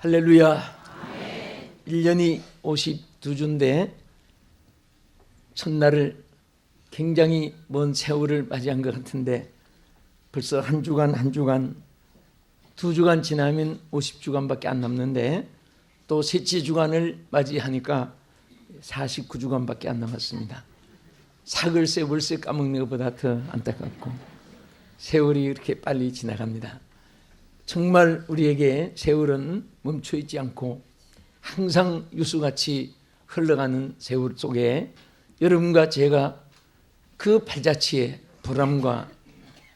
할렐루야. 1년이 52주인데 첫날을 굉장히 먼 세월을 맞이한 것 같은데 벌써 한 주간 2주간 지나면 50주간밖에 안 남는데 또 셋째 주간을 맞이하니까 49주간밖에 안 남았습니다. 사글세 월세 까먹는 것보다 더 안타깝고 세월이 이렇게 빨리 지나갑니다. 정말 우리에게 세월은 멈춰있지 않고 항상 유수같이 흘러가는 세월 속에 여러분과 제가 그 발자취에 보람과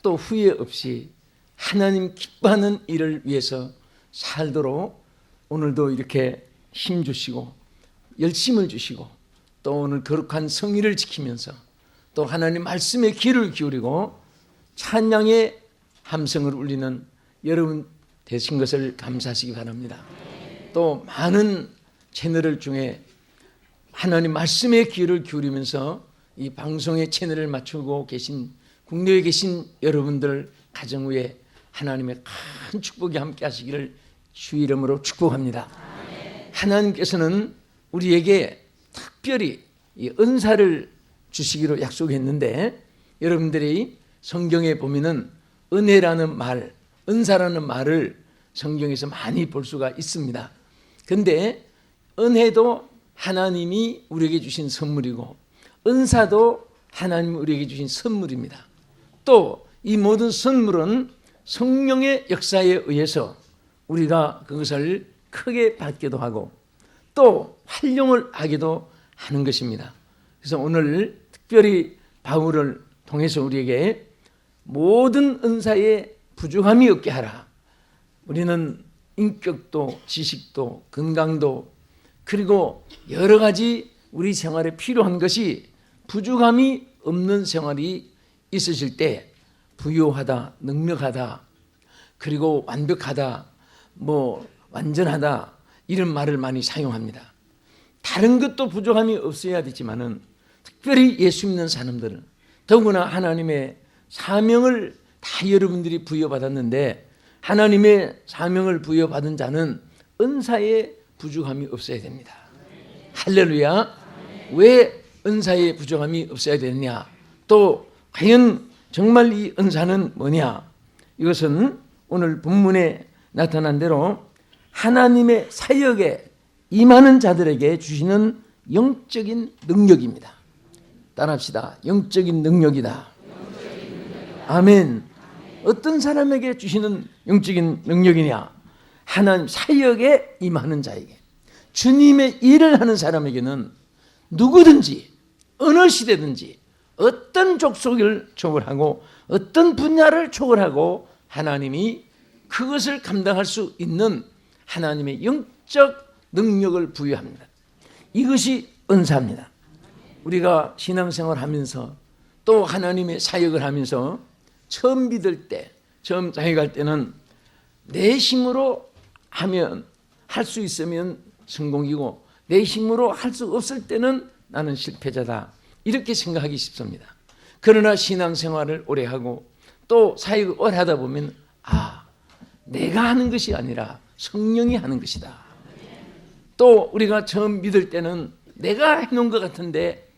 또 후회 없이 하나님 기뻐하는 일을 위해서 살도록 오늘도 이렇게 힘 주시고 열심을 주시고 또 오늘 거룩한 성의를 지키면서 또 하나님 말씀에 귀를 기울이고 찬양의 함성을 울리는 여러분 되신 것을 감사하시기 바랍니다. 또 많은 채널을 중에 하나님 말씀에 귀를 기울이면서 이 방송의 채널을 맞추고 계신 국내에 계신 여러분들 가정 위에 하나님의 큰 축복이 함께 하시기를 주 이름으로 축복합니다. 하나님께서는 우리에게 특별히 이 은사를 주시기로 약속했는데 여러분들이 성경에 보면은 은혜라는 말, 은사라는 말을 성경에서 많이 볼 수가 있습니다. 그런데 은혜도 하나님이 우리에게 주신 선물이고 은사도 하나님이 우리에게 주신 선물입니다. 또 이 모든 선물은 성령의 역사에 의해서 우리가 그것을 크게 받기도 하고 또 활용을 하기도 하는 것입니다. 그래서 오늘 특별히 바울을 통해서 우리에게 모든 은사에 부족함이 없게 하라. 우리는 인격도 지식도 건강도 그리고 여러 가지 우리 생활에 필요한 것이 부족함이 없는 생활이 있으실 때 부유하다, 능력하다, 그리고 완벽하다, 완전하다 이런 말을 많이 사용합니다. 다른 것도 부족함이 없어야 되지만은 특별히 예수 믿는 사람들은 더구나 하나님의 사명을 다 여러분들이 부여받았는데 하나님의 사명을 부여받은 자는 은사에 부족함이 없어야 됩니다. 할렐루야. 왜 은사에 부족함이 없어야 되느냐? 또 과연 정말 이 은사는 뭐냐? 이것은 오늘 본문에 나타난 대로 하나님의 사역에 임하는 자들에게 주시는 영적인 능력입니다. 따라합시다. 영적인 능력이다. 아멘. 어떤 사람에게 주시는 영적인 능력이냐? 하나님 사역에 임하는 자에게, 주님의 일을 하는 사람에게는 누구든지 어느 시대든지 어떤 족속을 초월하고 어떤 분야를 초월하고 하나님이 그것을 감당할 수 있는 하나님의 영적 능력을 부여합니다. 이것이 은사입니다. 우리가 신앙생활 하면서 또 하나님의 사역을 하면서 처음 믿을 때, 처음 자격할 때는 내 힘으로 하면 할 수 있으면 성공이고 내 힘으로 할 수 없을 때는 나는 실패자다 이렇게 생각하기 쉽습니다. 그러나 신앙생활을 오래 하고 또 사역을 오래 하다 보면 내가 하는 것이 아니라 성령이 하는 것이다. 또 우리가 처음 믿을 때는 내가 해놓은 것 같은데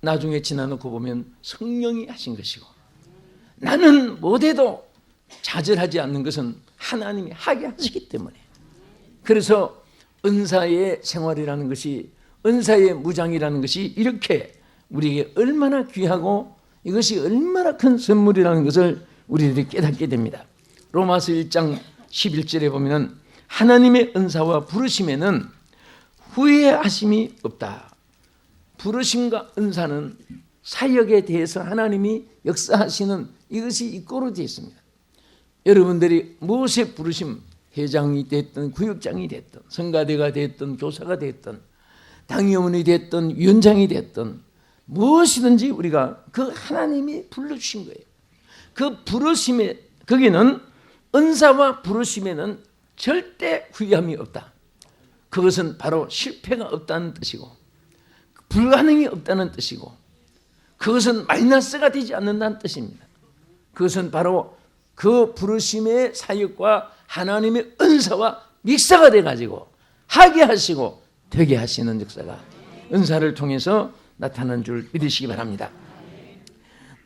나중에 지나놓고 보면 성령이 하신 것이고 나는 못해도 좌절하지 않는 것은 하나님이 하게 하시기 때문에 그래서 은사의 생활이라는 것이 은사의 무장이라는 것이 이렇게 우리에게 얼마나 귀하고 이것이 얼마나 큰 선물이라는 것을 우리들이 깨닫게 됩니다. 로마서 1장 11절에 보면 하나님의 은사와 부르심에는 후회하심이 없다. 부르심과 은사는 사역에 대해서 하나님이 역사하시는 이것이 이꼬로 되어 있습니다. 여러분들이 무엇에 부르심, 회장이 됐든 구역장이 됐든 성가대가 됐든 교사가 됐든 당의원이 됐든 위원장이 됐든 무엇이든지 우리가 그 하나님이 불러주신 거예요. 그 부르심에 거기는 은사와 부르심에는 절대 후회함이 없다. 그것은 바로 실패가 없다는 뜻이고 불가능이 없다는 뜻이고 그것은 마이너스가 되지 않는다는 뜻입니다. 그것은 바로 그 부르심의 사역과 하나님의 은사와 믹서가 돼가지고 하게 하시고 되게 하시는 역사가 은사를 통해서 나타난 줄 믿으시기 바랍니다.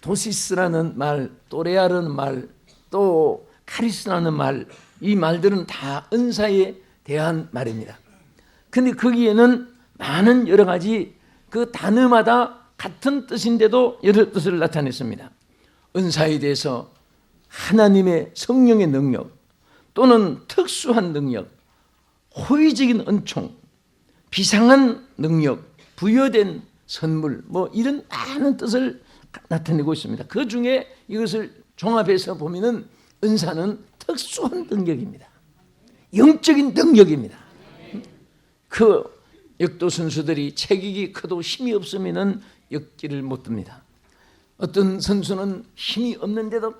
도시스라는 말, 또레아라는 말, 또 카리스라는 말, 이 말들은 다 은사에 대한 말입니다. 근데 거기에는 많은 여러 가지 그 단어마다 같은 뜻인데도 여러 뜻을 나타냈습니다. 은사에 대해서 하나님의 성령의 능력 또는 특수한 능력, 호의적인 은총, 비상한 능력, 부여된 선물, 뭐 이런 많은 뜻을 나타내고 있습니다. 그 중에 이것을 종합해서 보면은 은사는 특수한 능력입니다. 영적인 능력입니다. 그 역도 선수들이 체격이 커도 힘이 없으면은 역기를 못 듭니다. 어떤 선수는 힘이 없는데도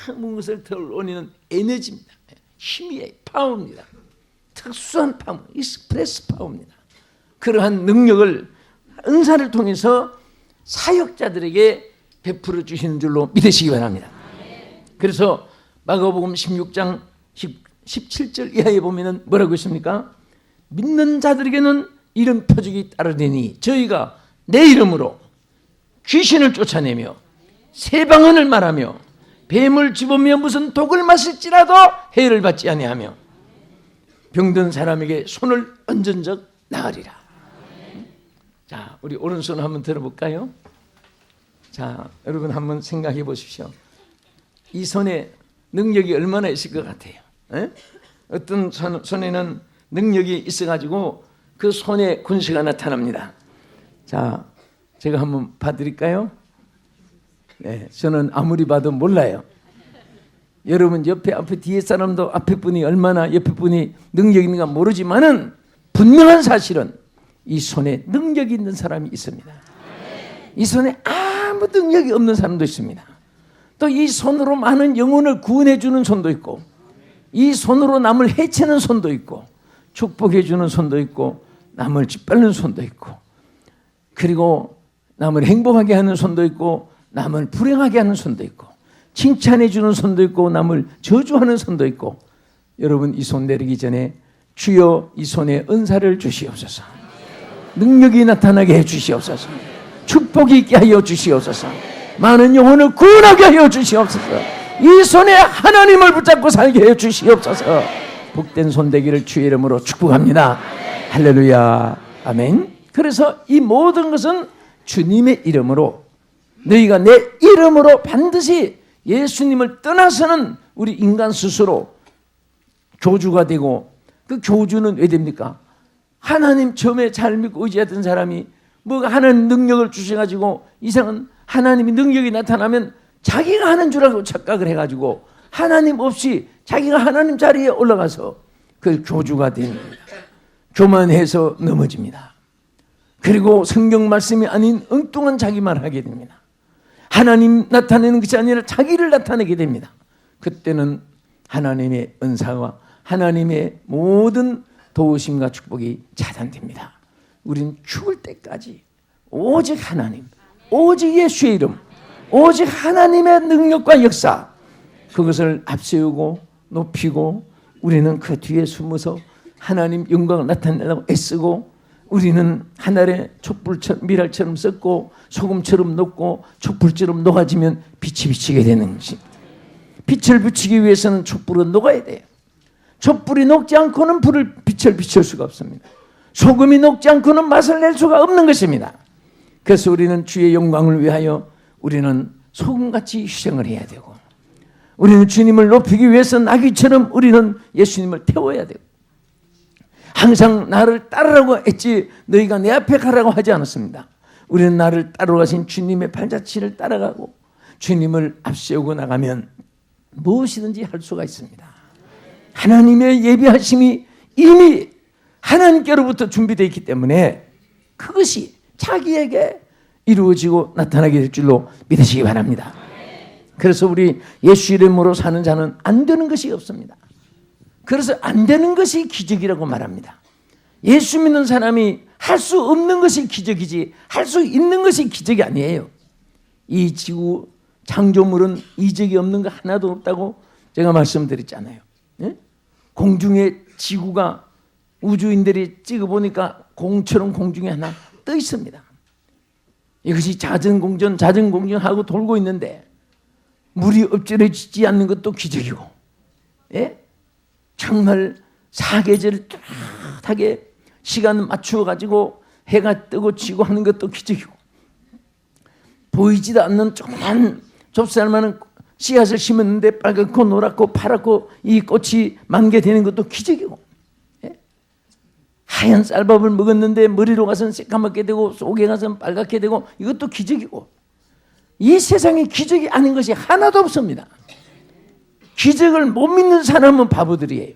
아무 것을 덜 올리는 에너지입니다. 힘이에요. 파워입니다. 특수한 파워, 익스프레스 파워입니다. 그러한 능력을 은사를 통해서 사역자들에게 베풀어 주시는 줄로 믿으시기 바랍니다. 그래서 마가복음 16장 17절 이하에 보면은 뭐라고 있습니까? 믿는 자들에게는 이런 표적이 따르되니 저희가 내 이름으로 귀신을 쫓아내며 새 방언을 말하며 뱀을 집으며 무슨 독을 마실지라도 해를 받지 아니하며 병든 사람에게 손을 얹은 적 나으리라. 자, 우리 오른손 한번 들어볼까요? 자, 여러분 한번 생각해 보십시오. 이 손에 능력이 얼마나 있을 것 같아요? 에? 어떤 손에는 능력이 있어가지고 그 손에 군수가 나타납니다. 자, 제가 한번 봐드릴까요? 네, 저는 아무리 봐도 몰라요. 여러분 옆에 앞에 뒤에 사람도 앞에 분이 얼마나 옆에 분이 능력이 있는가 모르지만은 분명한 사실은 이 손에 능력이 있는 사람이 있습니다. 이 손에 아무 능력이 없는 사람도 있습니다. 또 이 손으로 많은 영혼을 구원해 주는 손도 있고 이 손으로 남을 해치는 손도 있고 축복해 주는 손도 있고 남을 짓밟는 손도 있고 그리고 남을 행복하게 하는 손도 있고 남을 불행하게 하는 손도 있고 칭찬해 주는 손도 있고 남을 저주하는 손도 있고 여러분 이 손 내리기 전에 주여 이 손에 은사를 주시옵소서. 능력이 나타나게 해 주시옵소서. 축복이 있게 하여 주시옵소서. 많은 영혼을 구원하게 하여 주시옵소서. 이 손에 하나님을 붙잡고 살게 해 주시옵소서. 복된 손 되기를 주의 이름으로 축복합니다. 할렐루야. 아멘. 그래서 이 모든 것은 주님의 이름으로 너희가 내 이름으로 반드시 예수님을 떠나서는 우리 인간 스스로 교주가 되고 그 교주는 왜 됩니까? 하나님 처음에 잘 믿고 의지했던 사람이 뭐 하나님 능력을 주셔가지고 이상한 하나님의 능력이 나타나면 자기가 하는 줄 알고 착각을 해가지고 하나님 없이 자기가 하나님 자리에 올라가서 그 교주가 됩니다. 교만해서 넘어집니다. 그리고 성경 말씀이 아닌 엉뚱한 자기만 하게 됩니다. 하나님 나타내는 것이 아니라 자기를 나타내게 됩니다. 그때는 하나님의 은사와 하나님의 모든 도우심과 축복이 차단됩니다. 우리는 죽을 때까지 오직 하나님, 오직 예수의 이름, 오직 하나님의 능력과 역사 그것을 앞세우고 높이고 우리는 그 뒤에 숨어서 하나님 영광을 나타내려고 애쓰고 우리는 하늘의 촛불처럼 미랄처럼 썩고 소금처럼 녹고 촛불처럼 녹아지면 빛이 비치게 되는 것이 빛을 비추기 위해서는 촛불은 녹아야 돼요. 촛불이 녹지 않고는 빛을 비출 수가 없습니다. 소금이 녹지 않고는 맛을 낼 수가 없는 것입니다. 그래서 우리는 주의 영광을 위하여 우리는 소금같이 희생을 해야 되고 우리는 주님을 높이기 위해서 나귀처럼 우리는 예수님을 태워야 되고 항상 나를 따르라고 했지 너희가 내 앞에 가라고 하지 않았습니다. 우리는 나를 따라가신 주님의 발자취를 따라가고 주님을 앞세우고 나가면 무엇이든지 할 수가 있습니다. 하나님의 예비하심이 이미 하나님께로부터 준비되어 있기 때문에 그것이 자기에게 이루어지고 나타나게 될 줄로 믿으시기 바랍니다. 그래서 우리 예수 이름으로 사는 자는 안 되는 것이 없습니다. 그래서 안 되는 것이 기적이라고 말합니다. 예수 믿는 사람이 할 수 없는 것이 기적이지 할 수 있는 것이 기적이 아니에요. 이 지구 창조물은 이적이 없는 거 하나도 없다고 제가 말씀드렸잖아요. 예? 공중에 지구가 우주인들이 찍어보니까 공처럼 공중에 하나 떠 있습니다. 이것이 자전공전하고 돌고 있는데 물이 엎질러지지 않는 것도 기적이고, 예? 정말 사계절 뚜렷하게 시간 맞추어 가지고 해가 뜨고 지고 하는 것도 기적이고, 보이지도 않는 조그만 좁쌀만한 씨앗을 심었는데 빨갛고 노랗고 파랗고 이 꽃이 만개되는 것도 기적이고, 예? 하얀 쌀밥을 먹었는데 머리로 가서는 새까맣게 되고 속에 가서는 빨갛게 되고, 이것도 기적이고, 이 세상에 기적이 아닌 것이 하나도 없습니다. 기적을 못 믿는 사람은 바보들이에요.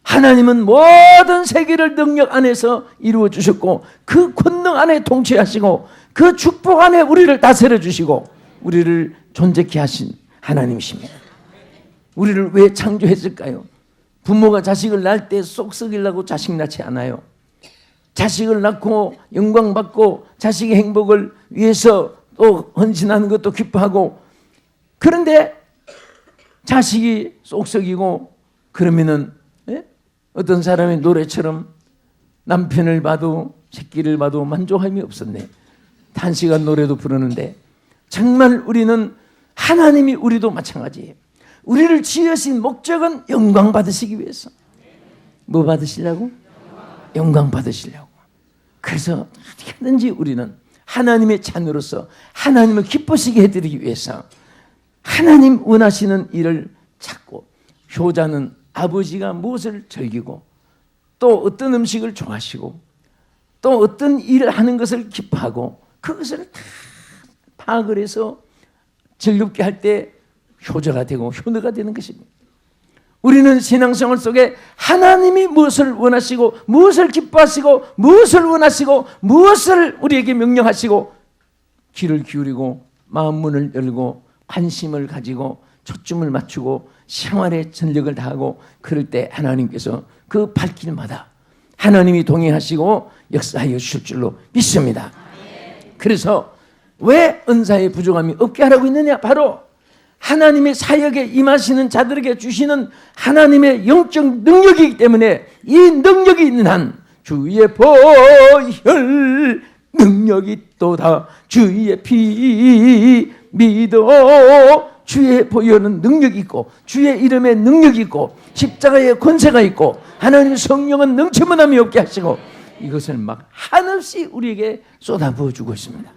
하나님은 모든 세계를 능력 안에서 이루어 주셨고, 그 권능 안에 통치하시고, 그 축복 안에 우리를 다스려 주시고 우리를 존재케 하신 하나님이십니다. 우리를 왜 창조했을까요? 부모가 자식을 낳을 때 쏙 썩이려고 자식 낳지 않아요. 자식을 낳고 영광받고 자식의 행복을 위해서 또 헌신하는 것도 기뻐하고, 그런데 자식이 쏙 썩이고 그러면은, 예? 어떤 사람의 노래처럼 남편을 봐도 새끼를 봐도 만족함이 없었네. 단시간 노래도 부르는데, 정말 우리는 하나님이 우리도 마찬가지예요. 우리를 지으신 목적은 영광 받으시기 위해서. 뭐 받으시려고? 영광 받으시려고. 그래서 어떻게든지 우리는 하나님의 자녀로서 하나님을 기쁘시게 해드리기 위해서 하나님 원하시는 일을 찾고, 효자는 아버지가 무엇을 즐기고 또 어떤 음식을 좋아하시고 또 어떤 일을 하는 것을 기뻐하고 그것을 다 파악을 해서 즐겁게 할 때 효자가 되고 효너가 되는 것입니다. 우리는 신앙생활 속에 하나님이 무엇을 원하시고 무엇을 기뻐하시고 무엇을 원하시고 무엇을 우리에게 명령하시고 귀를 기울이고 마음 문을 열고 관심을 가지고 초점을 맞추고 생활에 전력을 다하고 그럴 때 하나님께서 그 발길마다 하나님이 동행하시고 역사하여 주실 줄로 믿습니다. 그래서 왜 은사의 부족함이 없게 하라고 있느냐? 바로 하나님의 사역에 임하시는 자들에게 주시는 하나님의 영적 능력이기 때문에, 이 능력이 있는 한 주의 보혈 능력이 또다 주의 피 믿어. 주의 보혈은 능력이 있고 주의 이름에 능력이 있고 십자가에 권세가 있고 하나님 성령은 넘쳐문함이 없게 하시고, 이것을 막 한없이 우리에게 쏟아부어 주고 있습니다.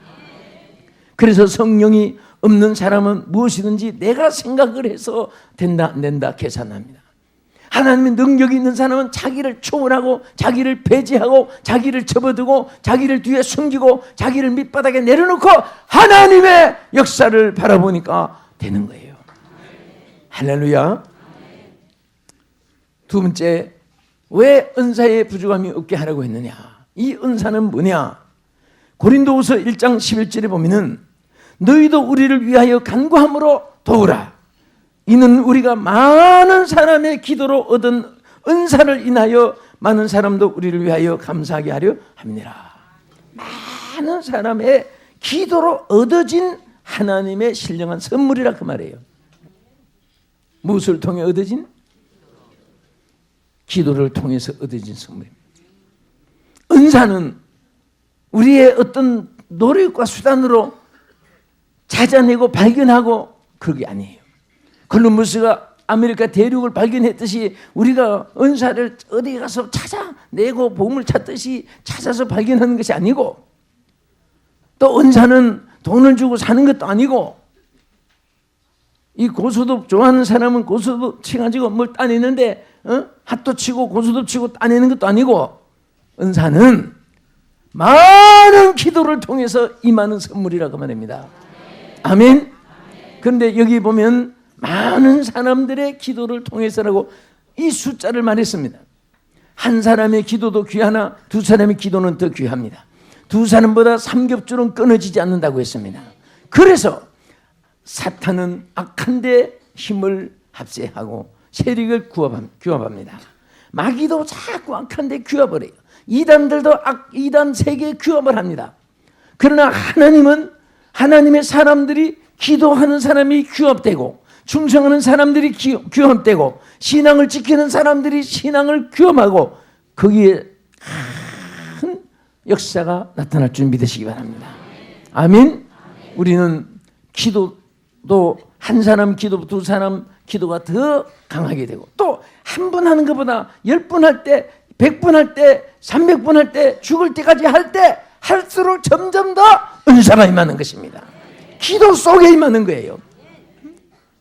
그래서 성령이 없는 사람은 무엇이든지 내가 생각을 해서 된다 안 된다 계산합니다. 하나님의 능력이 있는 사람은 자기를 초월하고 자기를 배제하고 자기를 접어두고 자기를 뒤에 숨기고 자기를 밑바닥에 내려놓고 하나님의 역사를 바라보니까 되는 거예요. 할렐루야. 두 번째, 왜 은사의 부족함이 없게 하라고 했느냐? 이 은사는 뭐냐? 고린도후서 1장 11절에 보면은 너희도 우리를 위하여 간구함으로 도우라. 이는 우리가 많은 사람의 기도로 얻은 은사를 인하여 많은 사람도 우리를 위하여 감사하게 하려 합니다. 많은 사람의 기도로 얻어진 하나님의 신령한 선물이라 그 말이에요. 무엇을 통해 얻어진? 기도를 통해서 얻어진 선물입니다. 은사는 우리의 어떤 노력과 수단으로 찾아내고 발견하고 그런 게 아니에요. 콜럼버스가 아메리카 대륙을 발견했듯이 우리가 은사를 어디 가서 찾아내고 복음을 찾듯이 찾아서 발견하는 것이 아니고, 또 은사는 돈을 주고 사는 것도 아니고, 이 고소득 좋아하는 사람은 고소득 치가지고 뭘 따내는데 핫도 치고 고소득 치고 따내는 것도 아니고, 은사는 많은 기도를 통해서 임하는 선물이라고 말합니다. 아멘. 그런데 여기 보면 많은 사람들의 기도를 통해서라고 이 숫자를 말했습니다. 한 사람의 기도도 귀하나 두 사람의 기도는 더 귀합니다. 두 사람보다 삼겹줄은 끊어지지 않는다고 했습니다. 그래서 사탄은 악한데 힘을 합세하고 세력을 규합합니다. 마귀도 자꾸 악한데 규합을 해요. 이단들도 이단 세계에 규합을 합니다. 그러나 하나님은 하나님의 사람들이 기도하는 사람이 규합되고 충성하는 사람들이 귀염되고 신앙을 지키는 사람들이 신앙을 귀염하고 거기에 큰 역사가 나타날 줄 믿으시기 바랍니다. 아멘. 우리는 기도도 한 사람 기도, 두 사람 기도가 더 강하게 되고 또 한 번 하는 것보다 10번 할 때, 100번 할 때, 300번 할 때, 죽을 때까지 할 때 할수록 점점 더 은사가 임하는 것입니다. 기도 속에 임하는 거예요.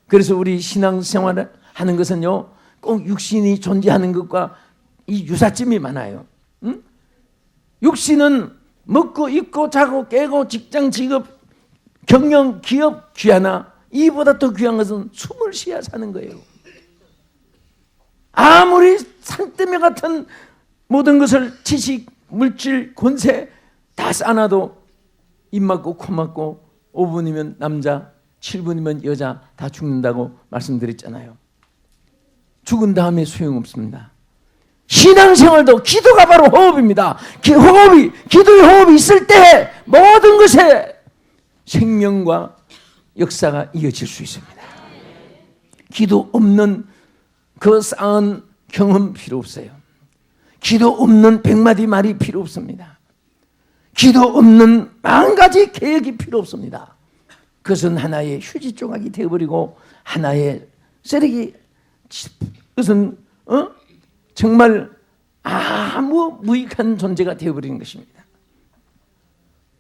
그래서 우리 신앙생활을 하는 것은요, 꼭 육신이 존재하는 것과 이 유사점이 많아요. 응? 육신은 먹고 입고 자고 깨고 직장 직업 경영 기업 귀하나 이보다 더 귀한 것은 숨을 쉬어 사는 거예요. 아무리 산더미 같은 모든 것을 지식, 물질, 권세 다 쌓아놔도 입 막고 코 막고 5분이면 남자 7분이면 여자 다 죽는다고 말씀드렸잖아요. 죽은 다음에 소용없습니다. 신앙생활도 기도가 바로 호흡입니다. 기도의 호흡이 있을 때 모든 것에 생명과 역사가 이어질 수 있습니다. 기도 없는 그 쌓은 경험 필요 없어요. 기도 없는 100마디 말이 필요 없습니다. 기도 없는 10,000가지 계획이 필요 없습니다. 그것은 하나의 휴지 조각이 되어버리고 하나의 쓰레기, 그것은 정말 아무 무익한 존재가 되어버리는 것입니다.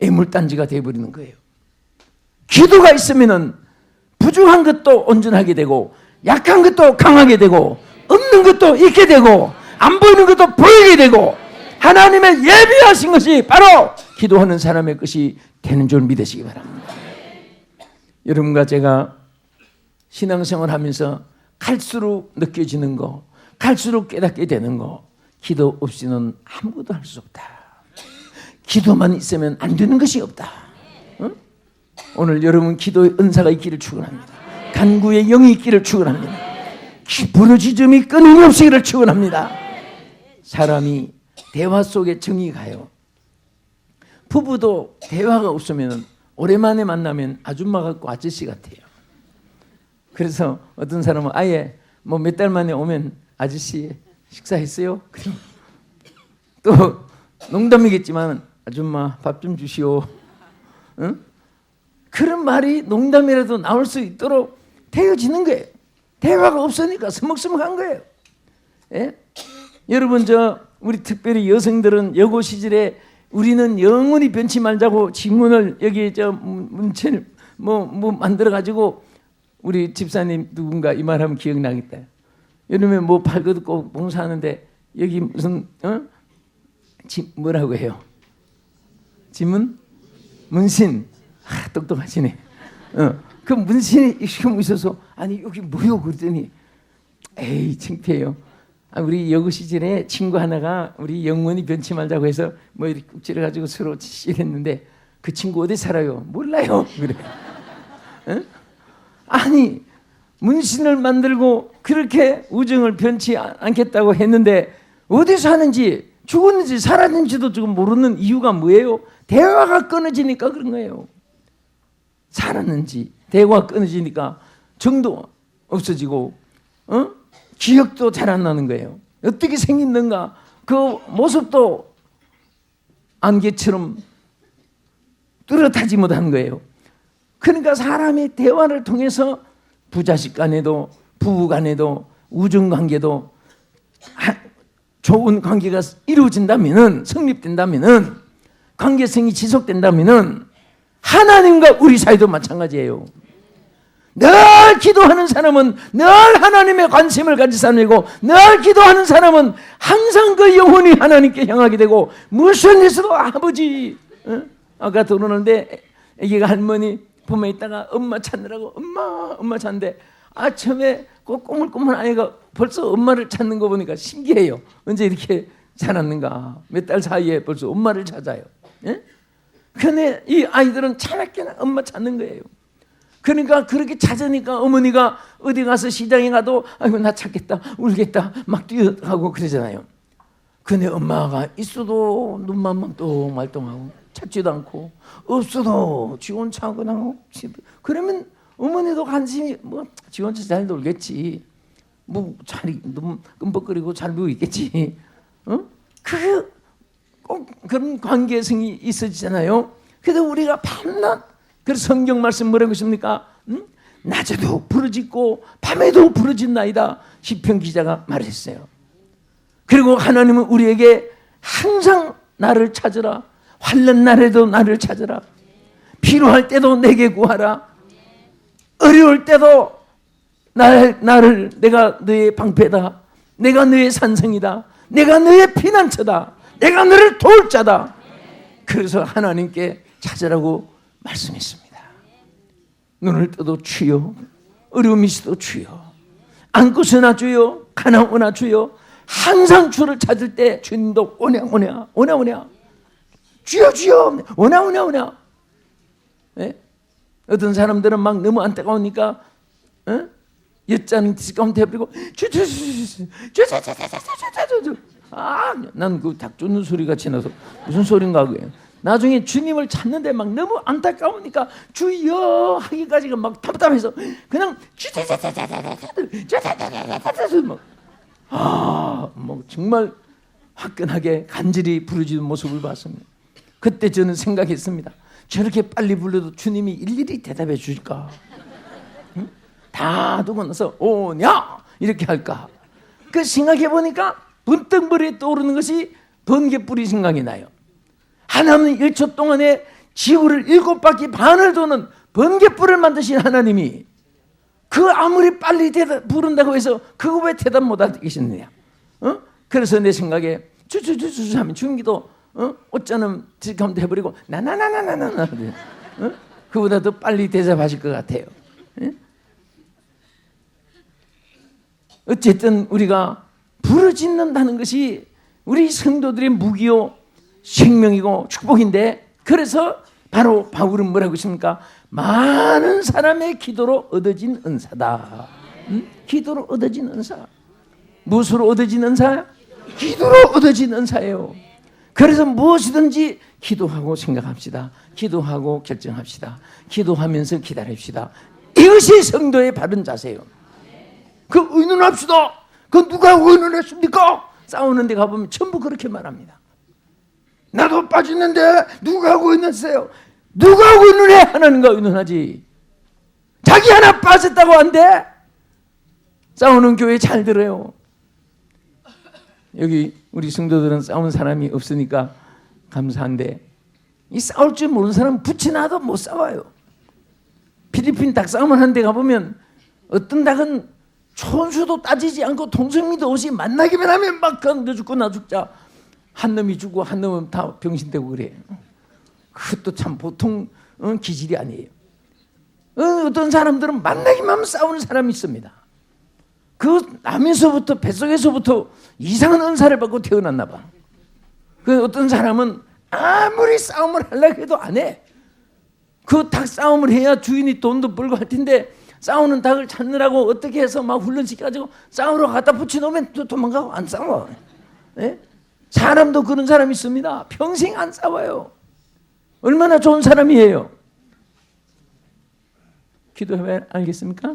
애물단지가 되어버리는 거예요. 기도가 있으면 부족한 것도 온전하게 되고 약한 것도 강하게 되고 없는 것도 있게 되고 안 보이는 것도 보이게 되고 하나님의 예비하신 것이 바로 기도하는 사람의 것이 되는 줄 믿으시기 바랍니다. 여러분과 제가 신앙생활 하면서 갈수록 느껴지는 거, 갈수록 깨닫게 되는 거, 기도 없이는 아무것도 할 수 없다. 기도만 있으면 안 되는 것이 없다. 응? 오늘 여러분 기도의 은사가 있기를 축원합니다. 간구의 영이 있기를 축원합니다. 부르짖음이 끊임없이기를 축원합니다. 사람이 대화 속에 정이 가요. 부부도 대화가 없으면 오랜만에 만나면 아줌마 같고 아저씨 같아요. 그래서 어떤 사람은 아예 뭐 몇 달 만에 오면 아저씨 식사했어요? 그럼 또 농담이겠지만 아줌마 밥 좀 주시오. 응? 그런 말이 농담이라도 나올 수 있도록 되어지는 거예요. 대화가 없으니까 서먹서먹한 거예요. 예? 여러분 우리 특별히 여성들은 여고 시절에 우리는 영원히 변치 말자고 지문을 여기 문체를 뭐 만들어 가지고 우리 집사님 누군가 이 말하면 기억나겠다. 여름에 뭐 발걷고 봉사하는데 여기 무슨 뭐라고 해요? 지문? 문신. 똑똑하시네. 그 문신이 있어서 아니 여기 뭐요? 그랬더니 에이 창피해요. 우리 여고 시절에 친구 하나가 우리 영원히 변치 말자고 해서 뭐 이렇게 꾹질해 가지고 서로 찔했는데 그 친구 어디 살아요? 몰라요. 그래. 아니 문신을 만들고 그렇게 우정을 변치 않겠다고 했는데 어디서 하는지 죽었는지 살았는지도 지금 모르는 이유가 뭐예요? 대화가 끊어지니까 그런 거예요. 살았는지 대화가 끊어지니까 정도 없어지고 기억도 잘 안 나는 거예요. 어떻게 생겼는가 그 모습도 안개처럼 뚜렷하지 못한 거예요. 그러니까 사람이 대화를 통해서 부자식 간에도 부부 간에도 우정관계도 좋은 관계가 이루어진다면 성립된다면 관계성이 지속된다면 하나님과 우리 사이도 마찬가지예요. 늘 기도하는 사람은 늘 하나님의 관심을 가진 사람이고 늘 기도하는 사람은 항상 그 영혼이 하나님께 향하게 되고 무슨 일에서도 아버지 아까 들어오는데 애기가 할머니 품에 있다가 엄마 찾느라고 엄마 찾는데 아침에 그 꼬물꼬물 아이가 벌써 엄마를 찾는 거 보니까 신기해요. 언제 이렇게 자랐는가. 몇 달 사이에 벌써 엄마를 찾아요. 그런데 이 아이들은 차갑게나 엄마 찾는 거예요. 그러니까 그렇게 찾으니까 어머니가 어디 가서 시장에 가도 아이고 나 찾겠다 울겠다 막 뛰어가고 그러잖아요. 근데 엄마가 있어도 눈만 또 말똥하고 찾지도 않고 없어도 지 혼자 하고 그러면 어머니도 관심이 지 혼자 잘 놀겠지. 잘 끔뻑거리고 잘 배우고 있겠지. 그게 꼭 그런 관계성이 있어지잖아요. 그래도 우리가 밤낮 그래서 성경 말씀 뭐라고 있습니까? 낮에도 부르짖고 밤에도 부르짖나이다. 시편 기자가 말했어요. 그리고 하나님은 우리에게 항상 나를 찾으라. 환난 날에도 나를 찾으라. 필요할 때도 내게 구하라. 어려울 때도 나를 내가 너의 방패다. 내가 너의 산성이다. 내가 너의 피난처다. 내가 너를 도울 자다. 그래서 하나님께 찾으라고 말씀했습니다. 눈을 떠도 주여, 어려움이 있어도 주여, 안고서나 주여, 가나오나 주여, 항상 주를 찾을 때 주님도 오냐 주여 오냐. 네? 어떤 사람들은 막 너무 안타까우니까 엿자는 가운데 해버리고 난 그 닭 쫓는 소리가 지나서 무슨 소린가 그게. 나중에 주님을 찾는데 막 너무 안타까우니까 주여 하기까지가 막 답답해서 그냥 뭐 정말 화끈하게 간절히 부르짖는 모습을 봤습니다. 그때 저는 생각했습니다. 저렇게 빨리 불러도 주님이 일일이 대답해 주실까? 응? 다 두고 나서 오냐 이렇게 할까? 그 생각해 보니까 문득 머리에 떠오르는 것이 번개불이 생각이 나요. 하나님은 1초 동안에 지구를 7바퀴 반을 도는 번개불을 만드신 하나님이 그 아무리 빨리 부른다고 해서 그거 왜 대답 못하고 계시느냐? 그래서 내 생각에 주주주주 하면 중기도 옷자는 가운데 해버리고 나나나나나나 그보다 더 빨리 대답하실 것 같아요. 어쨌든 우리가 부르짖는다는 것이 우리 성도들의 무기요 생명이고 축복인데, 그래서 바로 바울은 뭐라고 했습니까? 많은 사람의 기도로 얻어진 은사다. 기도로 얻어진 은사. 무엇으로 얻어진 은사야? 기도로 얻어진 은사예요. 그래서 무엇이든지 기도하고 생각합시다. 기도하고 결정합시다. 기도하면서 기다립시다. 이것이 성도의 바른 자세예요. 그 의논합시다. 그 누가 의논했습니까? 싸우는 데 가보면 전부 그렇게 말합니다. 나도 빠졌는데 누가 하고 있는데요? 누가 하고 있는데 하나님과 의논하지. 자기 하나 빠졌다고 한대. 싸우는 교회 잘 들어요. 여기 우리 성도들은 싸운 사람이 없으니까 감사한데, 이 싸울 줄 모르는 사람은 붙여놔도 못 싸워요. 필리핀 닭싸움을 하는 데 가보면 어떤 닭은 촌수도 따지지 않고 동성미도 없이 만나기만 하면 막 너 죽고 나 죽자. 한 놈이 죽고 한 놈은 다 병신되고 그래. 그것도 참 보통 기질이 아니에요. 어떤 사람들은 만나기만 하면 싸우는 사람이 있습니다. 그 남에서부터 뱃속에서부터 이상한 은사를 받고 태어났나 봐. 그 어떤 사람은 아무리 싸움을 하려고 해도 안 해. 그 닭 싸움을 해야 주인이 돈도 벌고 할 텐데, 싸우는 닭을 찾느라고 어떻게 해서 막 훈련시켜가지고 싸우러 갖다 붙여놓으면 또 도망가고 안 싸워. 네? 사람도 그런 사람이 있습니다. 평생 안 싸워요. 얼마나 좋은 사람이에요. 기도해봐야 알겠습니까?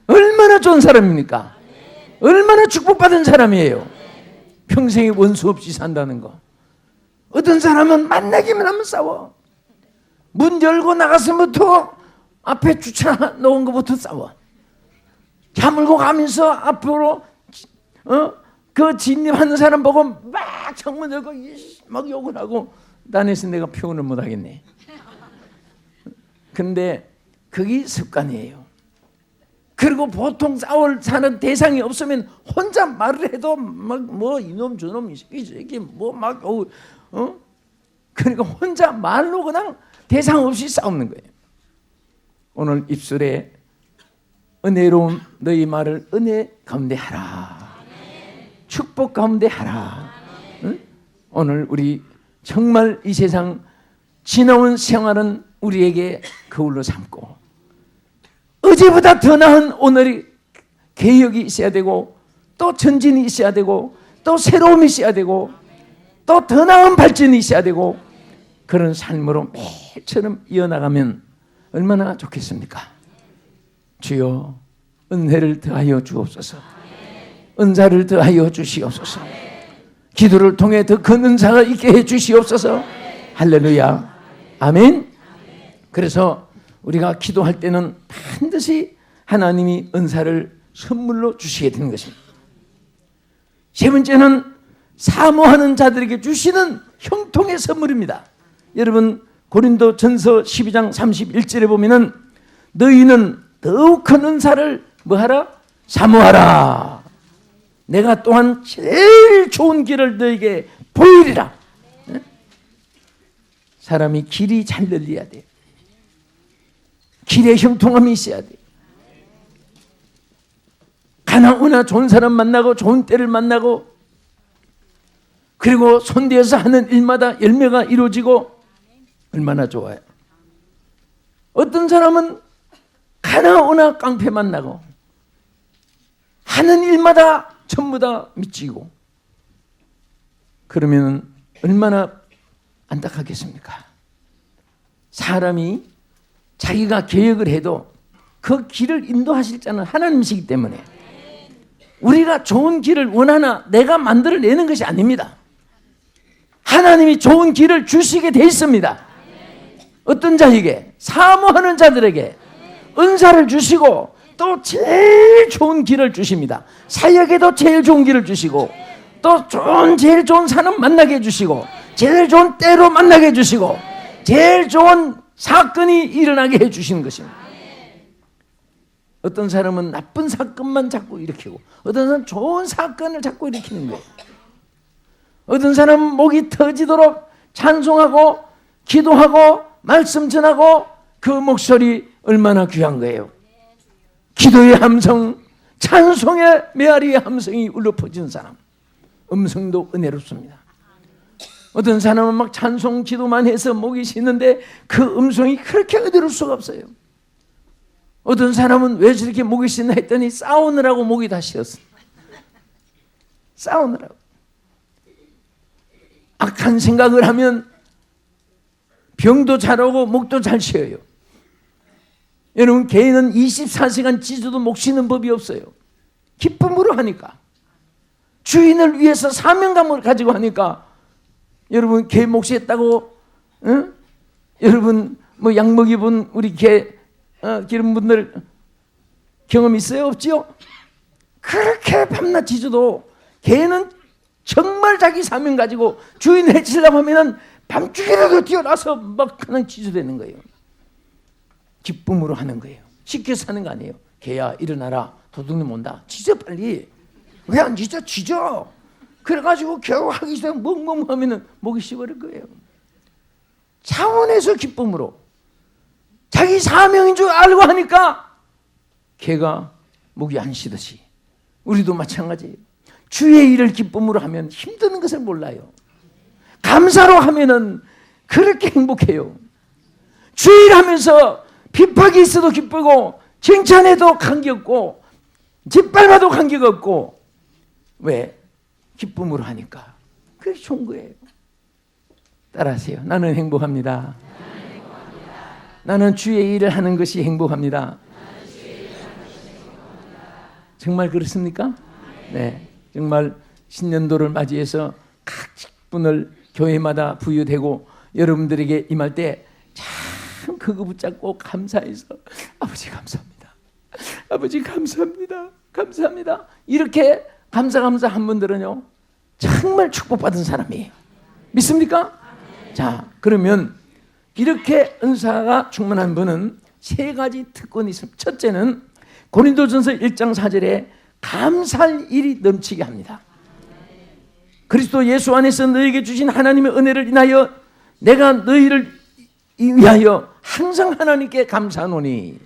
얼마나 좋은 사람입니까? 얼마나 축복받은 사람이에요. 평생에 원수 없이 산다는 거. 어떤 사람은 만나기만 하면 싸워. 문 열고 나갔으면부터 앞에 주차 놓은 것부터 싸워. 자물고 가면서 앞으로 그 진입하는 사람 보고 막 창문 열고 막 욕을 하고, 난해서 내가 표현을 못 하겠네. 근데 그게 습관이에요. 그리고 보통 사는 대상이 없으면 혼자 말을 해도 막 뭐 이놈 저놈 이 새끼 뭐 막 그러니까 혼자 말로 그냥 대상 없이 싸우는 거예요. 오늘 입술에 은혜로운 너희 말을 은혜 가운데 하라. 축복 가운데 하라. 응? 오늘 우리 정말 이 세상 지나온 생활은 우리에게 거울로 삼고, 어제보다 더 나은 오늘이 개혁이 있어야 되고, 또 전진이 있어야 되고, 또 새로움이 있어야 되고, 또 더 나은 발전이 있어야 되고, 그런 삶으로 매일처럼 이어나가면 얼마나 좋겠습니까? 주여 은혜를 더하여 주옵소서. 은사를 더하여 주시옵소서. 기도를 통해 더 큰 은사가 있게 해 주시옵소서. 할렐루야. 아멘. 그래서 우리가 기도할 때는 반드시 하나님이 은사를 선물로 주시게 되는 것입니다. 세 번째는 사모하는 자들에게 주시는 형통의 선물입니다. 여러분 고린도 전서 12장 31절에 보면은 너희는 더욱 큰 은사를 뭐하라? 사모하라. 내가 또한 제일 좋은 길을 너에게 보이리라. 사람이 길이 잘 열려야 돼. 길에 형통함이 있어야 돼. 가나오나 좋은 사람 만나고 좋은 때를 만나고 그리고 손대어서 하는 일마다 열매가 이루어지고 얼마나 좋아요. 어떤 사람은 가나오나 깡패 만나고 하는 일마다 전부 다 미치고 그러면 얼마나 안타깝겠습니까? 사람이 자기가 계획을 해도 그 길을 인도하실 자는 하나님이시기 때문에 우리가 좋은 길을 원하나 내가 만들어내는 것이 아닙니다. 하나님이 좋은 길을 주시게 돼 있습니다. 어떤 자에게? 사모하는 자들에게 은사를 주시고 또 제일 좋은 길을 주십니다. 사역에도 제일 좋은 길을 주시고 또 제일 좋은 사람 만나게 해주시고 제일 좋은 때로 만나게 해주시고 제일 좋은 사건이 일어나게 해주시는 것입니다. 어떤 사람은 나쁜 사건만 자꾸 일으키고 어떤 사람은 좋은 사건을 자꾸 일으키는 거예요. 어떤 사람은 목이 터지도록 찬송하고 기도하고 말씀 전하고 그 목소리 얼마나 귀한 거예요. 기도의 함성, 찬송의 메아리의 함성이 울려 퍼지는 사람 음성도 은혜롭습니다. 어떤 사람은 막 찬송 기도만 해서 목이 쉬는데 그 음성이 그렇게 은혜로울 수가 없어요. 어떤 사람은 왜 저렇게 목이 쉬나 했더니 싸우느라고 목이 다 쉬었어. 싸우느라고. 악한 생각을 하면 병도 잘 오고 목도 잘 쉬어요. 여러분 개인은 24시간 지져도 목 쉬는 법이 없어요. 기쁨으로 하니까 주인을 위해서 사명감을 가지고 하니까 여러분 개 목 쉬었다고 응? 여러분 뭐 양먹이 본 우리 개 기른 분들 경험 있어요? 없지요? 그렇게 밤낮 지져도 개는 정말 자기 사명 가지고 주인을 해치려고 하면은 밤중에라도 뛰어나서 막 그냥 지져대는 거예요. 기쁨으로 하는 거예요. 시켜서 하는 거 아니에요. 개야 일어나라 도둑님 온다. 짖어 빨리. 왜 안 짖어? 짖어. 그래가지고 겨우 하기 시작해 멍멍 하면은 목이 쉬버릴 거예요. 차원에서 기쁨으로 자기 사명인 줄 알고 하니까 개가 목이 안 쉬듯이 우리도 마찬가지예요. 주의 일을 기쁨으로 하면 힘드는 것을 몰라요. 감사로 하면은 그렇게 행복해요. 주의 일 하면서 비박이 있어도 기쁘고 칭찬해도 감격없고 짓밟아도 감격 없고 왜? 기쁨으로 하니까 그게 좋은 거예요. 따라하세요. 나는 행복합니다. 나는 주의 일을 하는 것이 행복합니다. 정말 그렇습니까? 네, 정말 신년도를 맞이해서 각 직분을 교회마다 부여되고 여러분들에게 임할 때 참 그거 붙잡고 감사해서 아버지 감사합니다. 아버지 감사합니다. 감사합니다. 이렇게 감사한 분들은요 정말 축복받은 사람이에요. 믿습니까? 자, 그러면 이렇게 은사가 충만한 분은 세 가지 특권이 있습니다. 첫째는 고린도전서 1장 4절에 감사할 일이 넘치게 합니다. 그리스도 예수 안에서 너에게 주신 하나님의 은혜를 인하여 내가 너희를 위하여 항상 하나님께 감사하노니.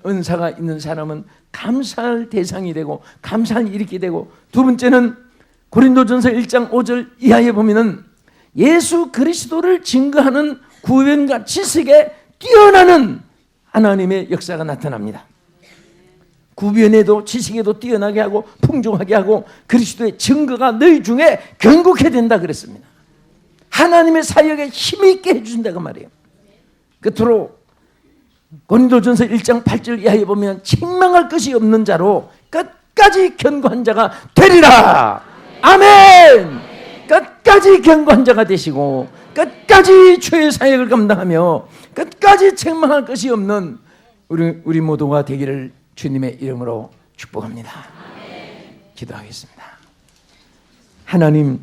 은사가 있는 사람은 감사할 대상이 되고 감사할 일이 있게 되고, 두 번째는 고린도전서 1장 5절 이하에 보면은 예수 그리스도를 증거하는 구변과 지식에 뛰어나는 하나님의 역사가 나타납니다. 구변에도 지식에도 뛰어나게 하고 풍족하게 하고 그리스도의 증거가 너희 중에 견고케 된다 그랬습니다. 하나님의 사역에 힘있게 해주신다고 말이에요. 끝으로 고린도전서 1장 8절 이하에 보면 책망할 것이 없는 자로 끝까지 견고한 자가 되리라. 아멘. 끝까지 견고한 자가 되시고 끝까지 주의 사역을 감당하며 끝까지 책망할 것이 없는 우리 모두가 되기를 주님의 이름으로 축복합니다. 기도하겠습니다. 하나님,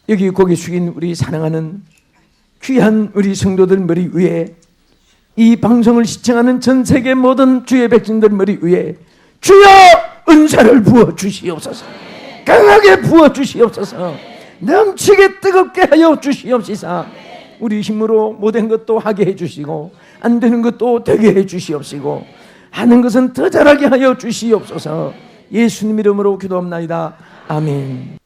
여기 고개 숙인 우리 사랑하는 귀한 우리 성도들 머리 위에, 이 방송을 시청하는 전 세계 모든 주의 백성들 머리 위에 주여 은사를 부어 주시옵소서. 강하게 부어 주시옵소서. 넘치게 뜨겁게 하여 주시옵시사. 우리 힘으로 못된 것도 하게 해주시고 안 되는 것도 되게 해주시옵시고 하는 것은 더 잘하게 하여 주시옵소서. 예수님 이름으로 기도합나이다. 아멘.